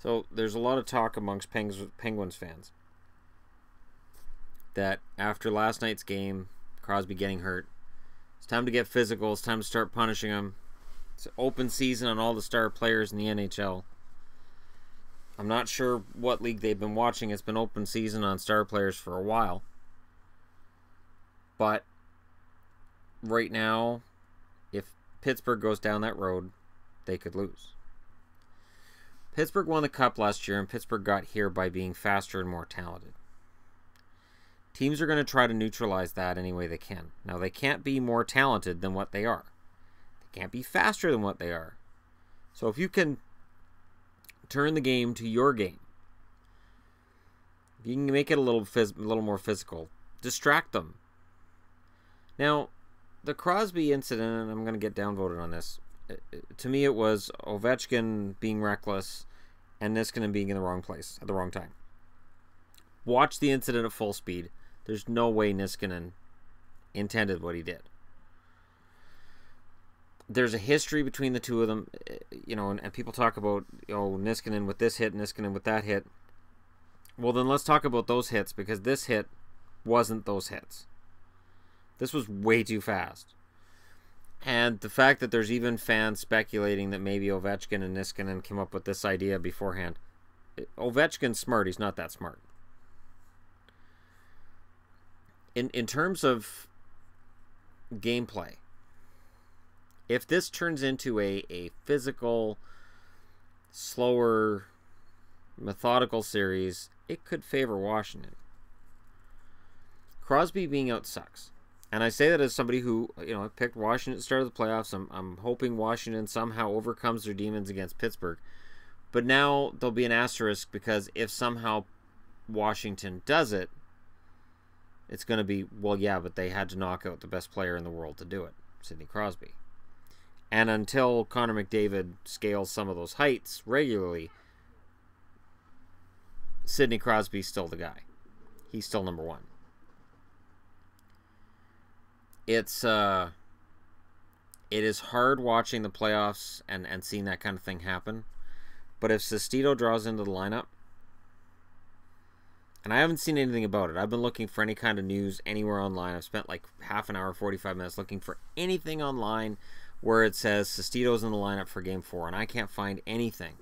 So there's a lot of talk amongst Penguins fans that after last night's game, Crosby getting hurt, it's time to get physical. It's time to start punishing him. It's an open season on all the star players in the NHL. I'm not sure what league they've been watching. It's been open season on star players for a while. But right now, if Pittsburgh goes down that road, they could lose. Pittsburgh won the Cup last year, and Pittsburgh got here by being faster and more talented. Teams are going to try to neutralize that any way they can. Now, they can't be more talented than what they are. They can't be faster than what they are. So if you can turn the game to your game, if you can make it a little more physical, distract them. Now, the Crosby incident, and I'm going to get downvoted on this, to me it was Ovechkin being reckless and Niskanen being in the wrong place at the wrong time. Watch the incident at full speed. There's no way Niskanen intended what he did. There's a history between the two of them, and people talk about, Niskanen with this hit, Niskanen with that hit. Well, then let's talk about those hits, because this hit wasn't those hits. This was way too fast. And the fact that there's even fans speculating that maybe Ovechkin and Niskanen came up with this idea beforehand. Ovechkin's smart. He's not that smart. In terms of gameplay, if this turns into a physical, slower, methodical series, it could favor Washington. Crosby being out sucks. And I say that as somebody who, picked Washington at the start of the playoffs. I'm hoping Washington somehow overcomes their demons against Pittsburgh. But now there'll be an asterisk, because if somehow Washington does it, it's going to be, well, yeah, but they had to knock out the best player in the world to do it, Sidney Crosby. And until Connor McDavid scales some of those heights regularly, Sidney Crosby's still the guy. He's still number one. It is hard watching the playoffs and seeing that kind of thing happen. But if Sestito draws into the lineup, and I haven't seen anything about it. I've been looking for any kind of news anywhere online. I've spent like half an hour, 45 minutes looking for anything online where it says Sestito's in the lineup for Game 4, and I can't find anything.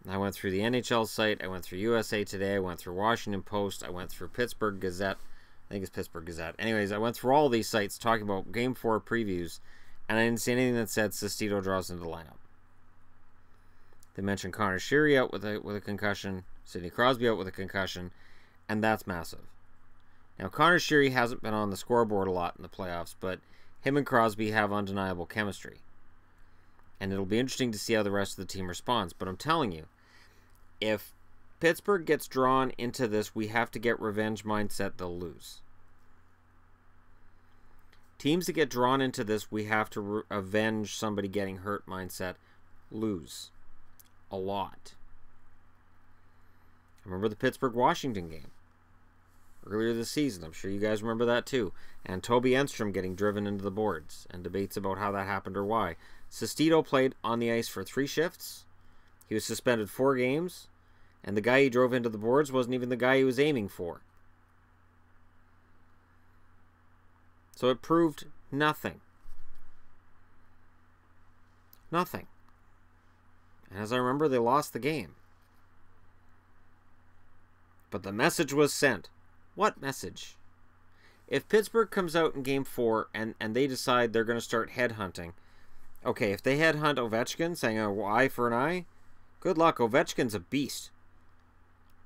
I went through the NHL site. I went through USA Today. I went through Washington Post. I went through Pittsburgh Gazette. I think it's Pittsburgh Gazette. Anyways, I went through all these sites talking about Game 4 previews, and I didn't see anything that said Sestito draws into the lineup. They mentioned Connor Sheary out with a concussion, Sidney Crosby out with a concussion, and that's massive. Now, Connor Sheary hasn't been on the scoreboard a lot in the playoffs, but him and Crosby have undeniable chemistry. And it'll be interesting to see how the rest of the team responds. But I'm telling you, if Pittsburgh gets drawn into this we have to get revenge mindset, they'll lose. Teams that get drawn into this we have to avenge somebody getting hurt mindset lose a lot. Remember the Pittsburgh-Washington game earlier this season. I'm sure you guys remember that too. And Toby Enstrom getting driven into the boards and debates about how that happened or why. Sestito played on the ice for 3 shifts. He was suspended 4 games. And the guy he drove into the boards wasn't even the guy he was aiming for. So it proved nothing. Nothing. And as I remember, they lost the game. But the message was sent. What message? If Pittsburgh comes out in Game 4 and they decide they're going to start headhunting, okay, if they headhunt Ovechkin, saying eye for an eye, good luck. Ovechkin's a beast.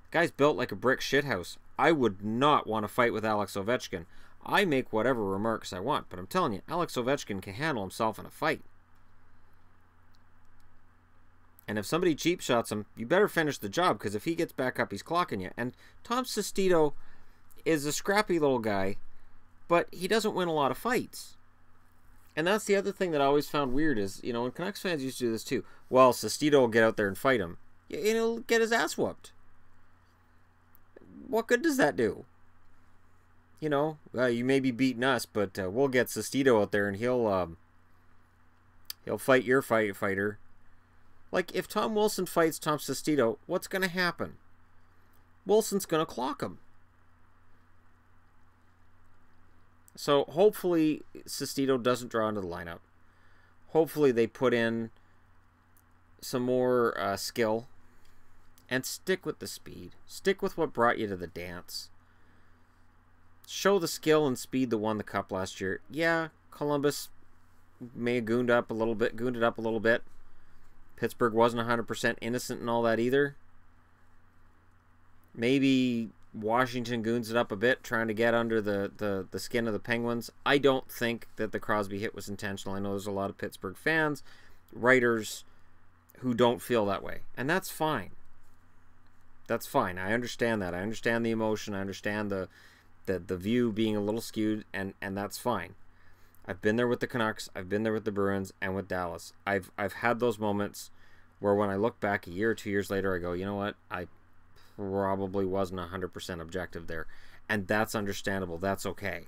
The guy's built like a brick shithouse. I would not want to fight with Alex Ovechkin. I make whatever remarks I want, but I'm telling you, Alex Ovechkin can handle himself in a fight. And if somebody cheap shots him, you better finish the job, because if he gets back up, he's clocking you. And Tom Sestito is a scrappy little guy, but he doesn't win a lot of fights. And that's the other thing that I always found weird is, and Canucks fans used to do this too. Well, Sestito will get out there and fight him. He'll get his ass whooped. What good does that do? You may be beating us, but we'll get Sestito out there and he'll fight your fighter. Like, if Tom Wilson fights Tom Sestito, what's going to happen? Wilson's going to clock him. So hopefully Sestito doesn't draw into the lineup. Hopefully they put in some more skill. And stick with the speed. Stick with what brought you to the dance. Show the skill and speed that won the cup last year. Yeah, Columbus may have gooned it up a little bit. Pittsburgh wasn't 100% innocent and all that either. Maybe Washington goons it up a bit, trying to get under the skin of the Penguins. I don't think that the Crosby hit was intentional. I know there's a lot of Pittsburgh fans, writers, who don't feel that way. And that's fine. That's fine. I understand that. I understand the emotion. I understand the view being a little skewed, and that's fine. I've been there with the Canucks. I've been there with the Bruins and with Dallas. I've had those moments where when I look back a year or 2 years later, I go, you know what? I probably wasn't 100% objective there. And that's understandable. That's okay.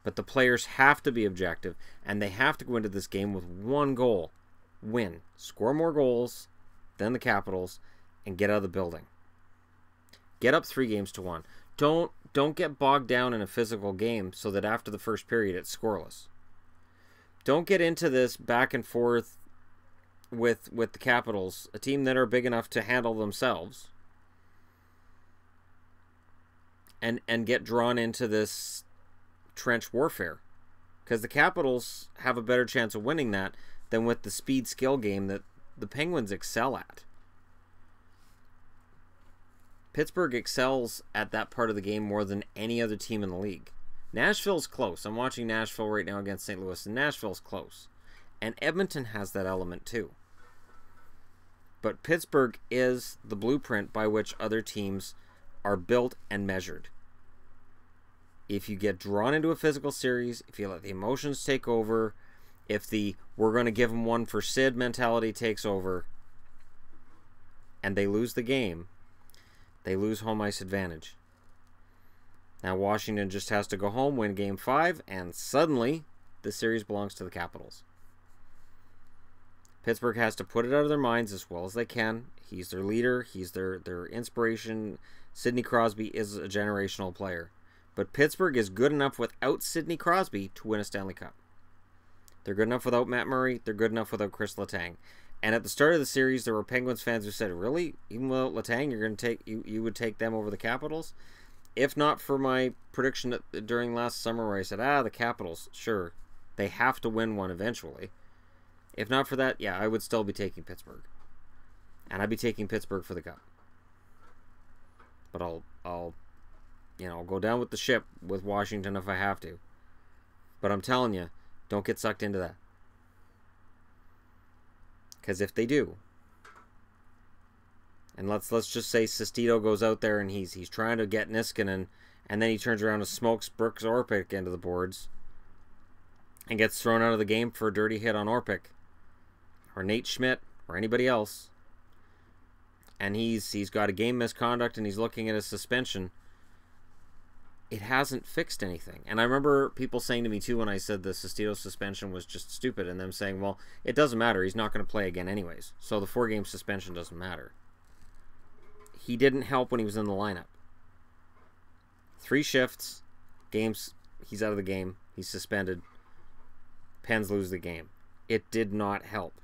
But the players have to be objective, and they have to go into this game with one goal. Win. Score more goals than the Capitals and get out of the building. Get up 3-1. Don't get bogged down in a physical game so that after the first period it's scoreless. Don't get into this back and forth with the Capitals, a team that are big enough to handle themselves, and get drawn into this trench warfare. Because the Capitals have a better chance of winning that than with the speed skill game that the Penguins excel at. Pittsburgh excels at that part of the game more than any other team in the league. Nashville's close. I'm watching Nashville right now against St. Louis, and Nashville's close. And Edmonton has that element too. But Pittsburgh is the blueprint by which other teams are built and measured. If you get drawn into a physical series, if you let the emotions take over, if the we're going to give them one for Sid mentality takes over, and they lose the game, they lose home ice advantage. Now Washington just has to go home, win Game 5, and suddenly the series belongs to the Capitals. Pittsburgh has to put it out of their minds as well as they can. He's their leader. He's their inspiration. Sidney Crosby is a generational player. But Pittsburgh is good enough without Sidney Crosby to win a Stanley Cup. They're good enough without Matt Murray. They're good enough without Chris Letang. And at the start of the series, there were Penguins fans who said, really? Even without Letang, you're going to take you would take them over the Capitals? If not for my prediction during last summer where I said, the Capitals, sure, they have to win one eventually. If not for that, yeah, I would still be taking Pittsburgh. And I'd be taking Pittsburgh for the Cup. But I'll go down with the ship with Washington if I have to. But I'm telling you, don't get sucked into that. Because if they do, and let's just say Sestito goes out there and he's trying to get Niskanen, and then he turns around and smokes Brooks Orpik into the boards and gets thrown out of the game for a dirty hit on Orpik or Nate Schmidt or anybody else, and he's got a game misconduct and he's looking at a suspension, it hasn't fixed anything. And I remember people saying to me too when I said the Sestito suspension was just stupid, and them saying, well, it doesn't matter, he's not going to play again anyways, so the 4-game suspension doesn't matter. He didn't help when he was in the lineup. 3 shifts, games, he's out of the game, he's suspended, Pens lose the game. It did not help.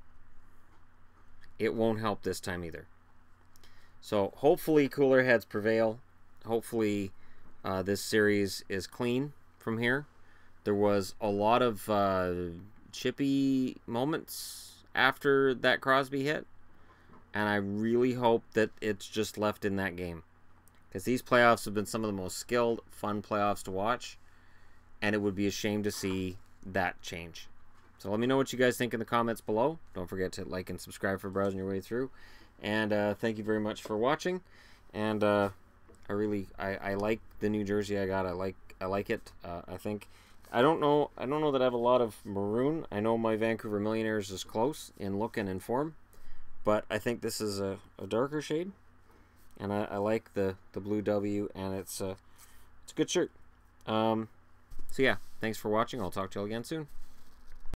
It won't help this time either. So hopefully cooler heads prevail. Hopefully this series is clean from here. There was a lot of chippy moments after that Crosby hit, and I really hope that it's just left in that game, because these playoffs have been some of the most skilled, fun playoffs to watch, and it would be a shame to see that change. So let me know what you guys think in the comments below. Don't forget to like and subscribe for browsing your way through, and thank you very much for watching. And I like the new jersey I got. I like it. I think I don't know that I have a lot of maroon. I know my Vancouver Millionaires is close in look and in form, but I think this is a darker shade, and I like the blue W, and it's a good shirt. So yeah, thanks for watching. I'll talk to you all again soon.